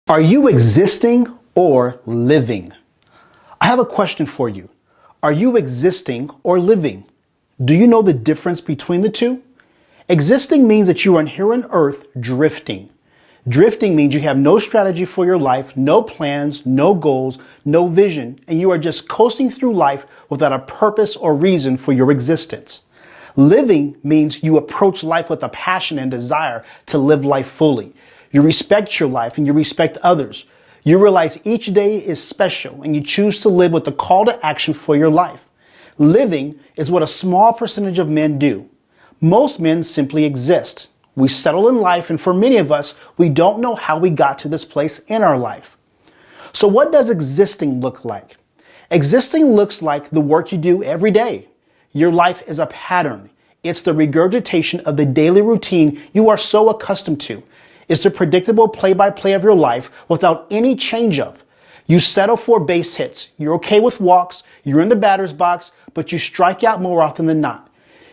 Are you existing or living? I have a question for you. Are you existing or living? Do you know the difference between the two? Existing means that you are here on earth drifting. Drifting means you have no strategy for your life, no plans, no goals, no vision, and you are just coasting through life without a purpose or reason for your existence. Living means you approach life with a passion and desire to live life fully. You respect your life and you respect others. You realize each day is special and you choose to live with a call to action for your life. Living is what a small percentage of men do. Most men simply exist. We settle in life, and for many of us, we don't know how we got to this place in our life. So what does existing look like? Existing looks like the work you do every day. Your life is a pattern. It's the regurgitation of the daily routine you are so accustomed to. It's the predictable play-by-play of your life without any change-up. You settle for base hits. You're okay with walks. You're in the batter's box, but you strike out more often than not.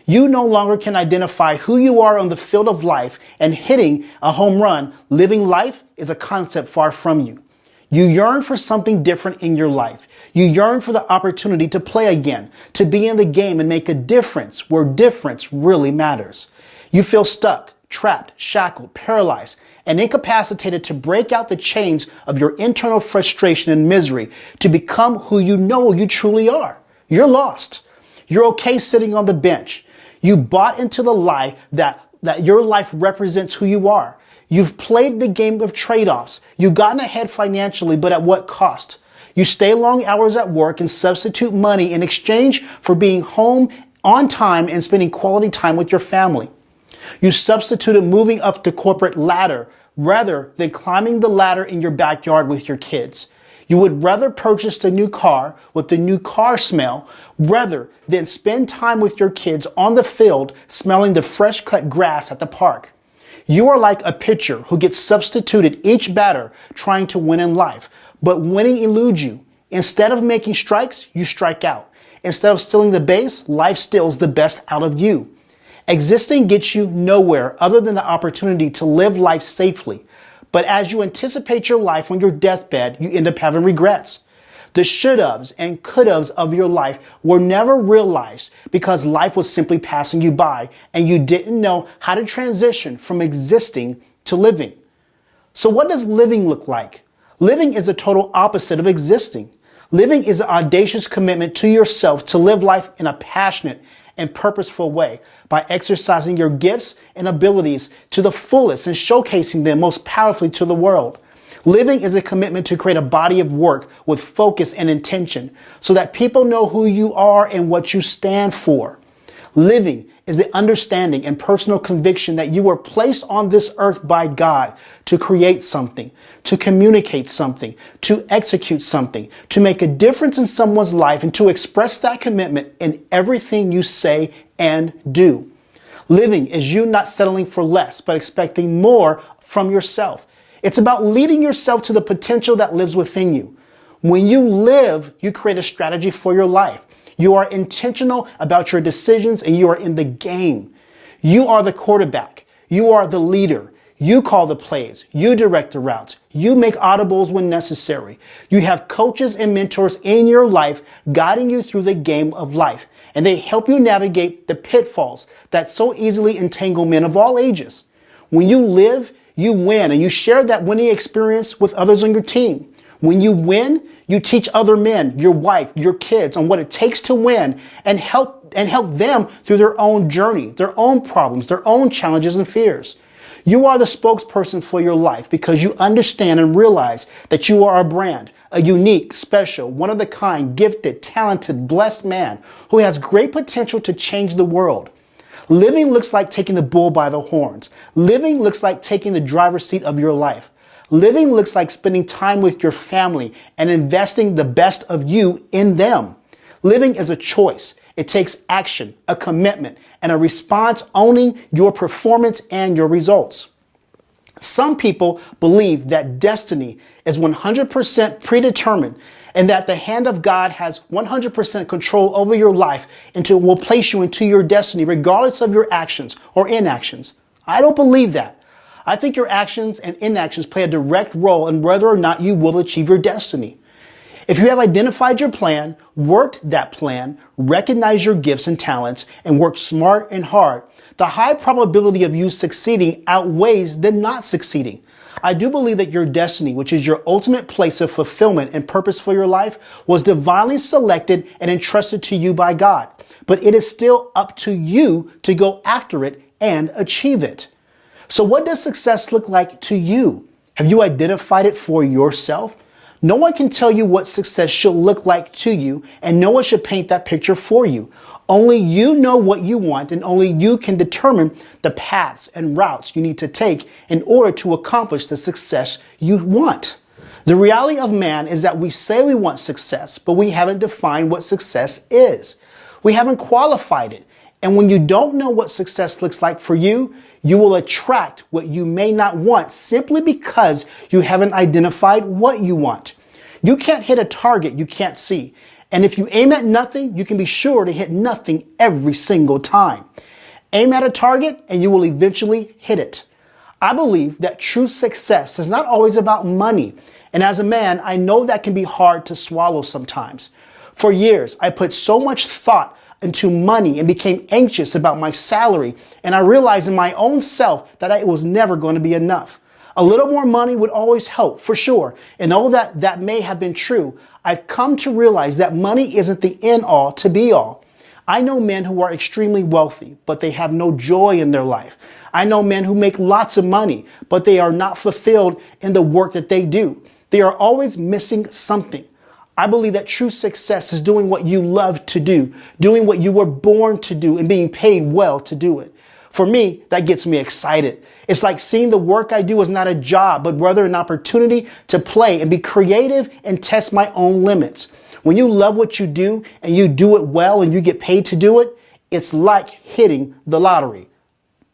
You no longer can identify who you are on the field of life, and hitting a home run, living life, is a concept far from you. You yearn for something different in your life. You yearn for the opportunity to play again, to be in the game and make a difference where difference really matters. You feel stuck, trapped, shackled, paralyzed, and incapacitated to break out the chains of your internal frustration and misery to become who you know you truly are. You're lost. You're okay sitting on the bench. You bought into the lie that your life represents who you are. You've played the game of trade-offs. You've gotten ahead financially, but at what cost? You stay long hours at work and substitute money in exchange for being home on time and spending quality time with your family. You substituted moving up the corporate ladder rather than climbing the ladder in your backyard with your kids. You would rather purchase the new car with the new car smell rather than spend time with your kids on the field smelling the fresh cut grass at the park. You are like a pitcher who gets substituted each batter trying to win in life, but winning eludes you. Instead of making strikes, you strike out. Instead of stealing the base, life steals the best out of you. Existing gets you nowhere other than the opportunity to live life safely. But as you anticipate your life on your deathbed, you end up having regrets. The should-haves and could-haves of your life were never realized because life was simply passing you by and you didn't know how to transition from existing to living. So what does living look like? Living is the total opposite of existing. Living is an audacious commitment to yourself to live life in a passionate and purposeful way by exercising your gifts and abilities to the fullest and showcasing them most powerfully to the world. Living is a commitment to create a body of work with focus and intention so that people know who you are and what you stand for. Living is the understanding and personal conviction that you were placed on this earth by God to create something, to communicate something, to execute something, to make a difference in someone's life, and to express that commitment in everything you say and do. Living is you not settling for less, but expecting more from yourself. It's about leading yourself to the potential that lives within you. When you live, you create a strategy for your life. You are intentional about your decisions and you are in the game. You are the quarterback. You are the leader. You call the plays. You direct the routes. You make audibles when necessary. You have coaches and mentors in your life guiding you through the game of life, and they help you navigate the pitfalls that so easily entangle men of all ages. When you live, you win, and you share that winning experience with others on your team. When you win, you teach other men, your wife, your kids on what it takes to win and help them through their own journey, their own problems, their own challenges and fears. You are the spokesperson for your life because you understand and realize that you are a brand, a unique, special, one-of-a-kind, gifted, talented, blessed man who has great potential to change the world. Living looks like taking the bull by the horns. Living looks like taking the driver's seat of your life. Living looks like spending time with your family and investing the best of you in them. Living is a choice. It takes action, a commitment, and a response owning your performance and your results. Some people believe that destiny is 100% predetermined and that the hand of God has 100% control over your life and will place you into your destiny regardless of your actions or inactions. I don't believe that. I think your actions and inactions play a direct role in whether or not you will achieve your destiny. If you have identified your plan, worked that plan, recognized your gifts and talents, and worked smart and hard, the high probability of you succeeding outweighs than not succeeding. I do believe that your destiny, which is your ultimate place of fulfillment and purpose for your life, was divinely selected and entrusted to you by God. But it is still up to you to go after it and achieve it. So what does success look like to you? Have you identified it for yourself? No one can tell you what success should look like to you, and no one should paint that picture for you. Only you know what you want, and only you can determine the paths and routes you need to take in order to accomplish the success you want. The reality of man is that we say we want success, but we haven't defined what success is. We haven't qualified it. And when you don't know what success looks like for you, you will attract what you may not want simply because you haven't identified what you want. You can't hit a target you can't see. And if you aim at nothing, you can be sure to hit nothing every single time. Aim at a target and you will eventually hit it. I believe that true success is not always about money. And as a man, I know that can be hard to swallow sometimes. For years, I put so much thought into money and became anxious about my salary. And I realized in my own self that it was never going to be enough. A little more money would always help, for sure. And although that may have been true, I've come to realize that money isn't the end all to be all. I know men who are extremely wealthy, but they have no joy in their life. I know men who make lots of money, but they are not fulfilled in the work that they do. They are always missing something. I believe that true success is doing what you love to do, doing what you were born to do, and being paid well to do it. For me, that gets me excited. It's like seeing the work I do as not a job, but rather an opportunity to play and be creative and test my own limits. When you love what you do and you do it well and you get paid to do it, it's like hitting the lottery.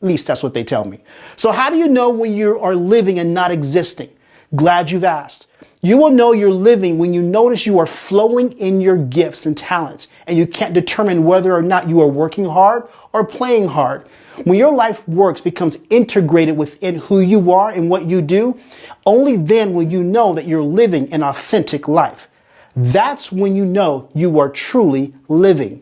At least that's what they tell me. So how do you know when you are living and not existing? Glad you've asked. You will know you're living when you notice you are flowing in your gifts and talents, and you can't determine whether or not you are working hard or playing hard. When your life works becomes integrated within who you are and what you do, only then will you know that you're living an authentic life. That's when you know you are truly living.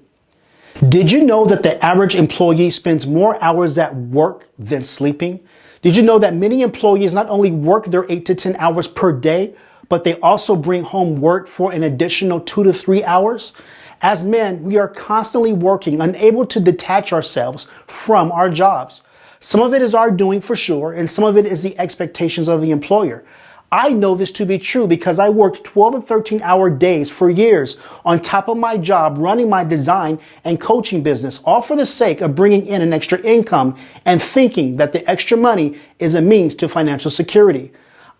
Did you know that the average employee spends more hours at work than sleeping? Did you know that many employees not only work their 8 to 10 hours per day, but they also bring home work for an additional 2 to 3 hours? As men, we are constantly working, unable to detach ourselves from our jobs. Some of it is our doing for sure, and some of it is the expectations of the employer. I know this to be true because I worked 12 to 13-hour days for years on top of my job, running my design and coaching business, all for the sake of bringing in an extra income and thinking that the extra money is a means to financial security.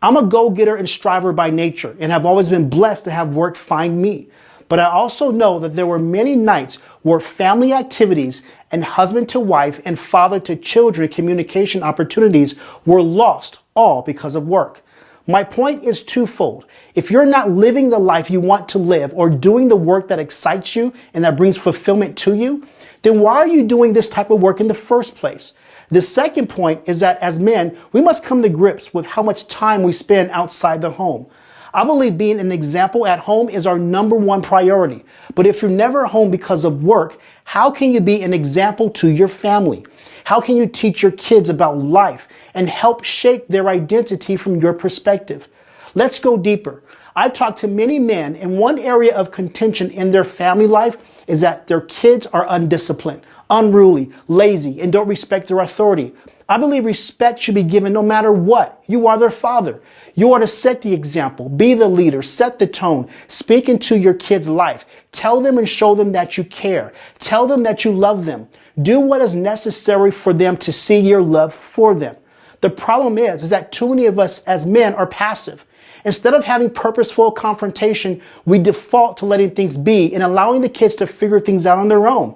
I'm a go-getter and striver by nature and have always been blessed to have work find me. But I also know that there were many nights where family activities and husband to wife and father to children communication opportunities were lost, all because of work. My point is twofold. If you're not living the life you want to live or doing the work that excites you and that brings fulfillment to you, then why are you doing this type of work in the first place? The second point is that as men, we must come to grips with how much time we spend outside the home. I believe being an example at home is our number one priority. But if you're never home because of work, how can you be an example to your family? How can you teach your kids about life and help shape their identity from your perspective? Let's go deeper. I've talked to many men, and one area of contention in their family life is that their kids are undisciplined, unruly, lazy, and don't respect their authority. I believe respect should be given no matter what. You are their father. You are to set the example, be the leader, set the tone, speak into your kids' life. Tell them and show them that you care. Tell them that you love them. Do what is necessary for them to see your love for them. The problem is that too many of us as men are passive. Instead of having purposeful confrontation, we default to letting things be and allowing the kids to figure things out on their own.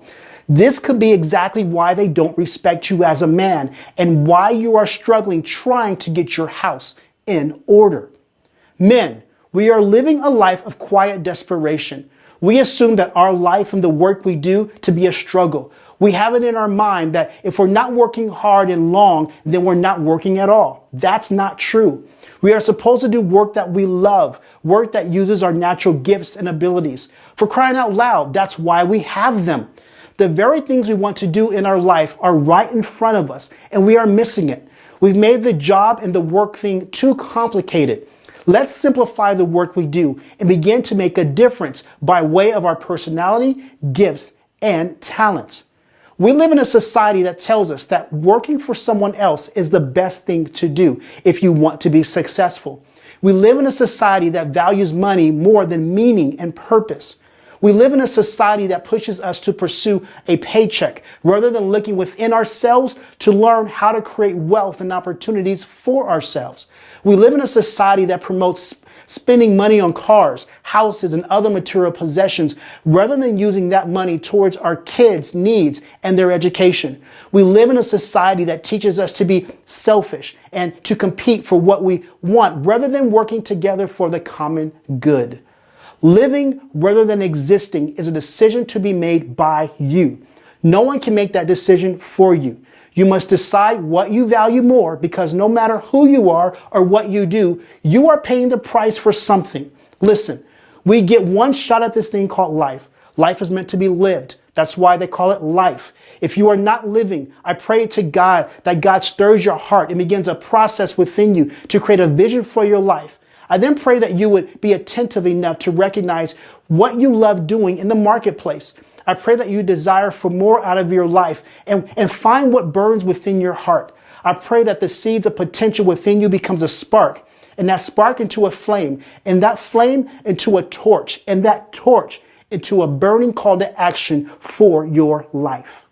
This could be exactly why they don't respect you as a man and why you are struggling trying to get your house in order. Men, we are living a life of quiet desperation. We assume that our life and the work we do to be a struggle. We have it in our mind that if we're not working hard and long, then we're not working at all. That's not true. We are supposed to do work that we love, work that uses our natural gifts and abilities. For crying out loud, that's why we have them. The very things we want to do in our life are right in front of us, and we are missing it. We've made the job and the work thing too complicated. Let's simplify the work we do and begin to make a difference by way of our personality, gifts, and talents. We live in a society that tells us that working for someone else is the best thing to do if you want to be successful. We live in a society that values money more than meaning and purpose. We live in a society that pushes us to pursue a paycheck rather than looking within ourselves to learn how to create wealth and opportunities for ourselves. We live in a society that promotes spending money on cars, houses, and other material possessions rather than using that money towards our kids' needs and their education. We live in a society that teaches us to be selfish and to compete for what we want rather than working together for the common good. Living rather than existing is a decision to be made by you. No one can make that decision for you. You must decide what you value more because no matter who you are or what you do, you are paying the price for something. Listen, we get one shot at this thing called life. Life is meant to be lived. That's why they call it life. If you are not living, I pray to God that God stirs your heart and begins a process within you to create a vision for your life. I then pray that you would be attentive enough to recognize what you love doing in the marketplace. I pray that you desire for more out of your life and find what burns within your heart. I pray that the seeds of potential within you becomes a spark, and that spark into a flame, and that flame into a torch, and that torch into a burning call to action for your life.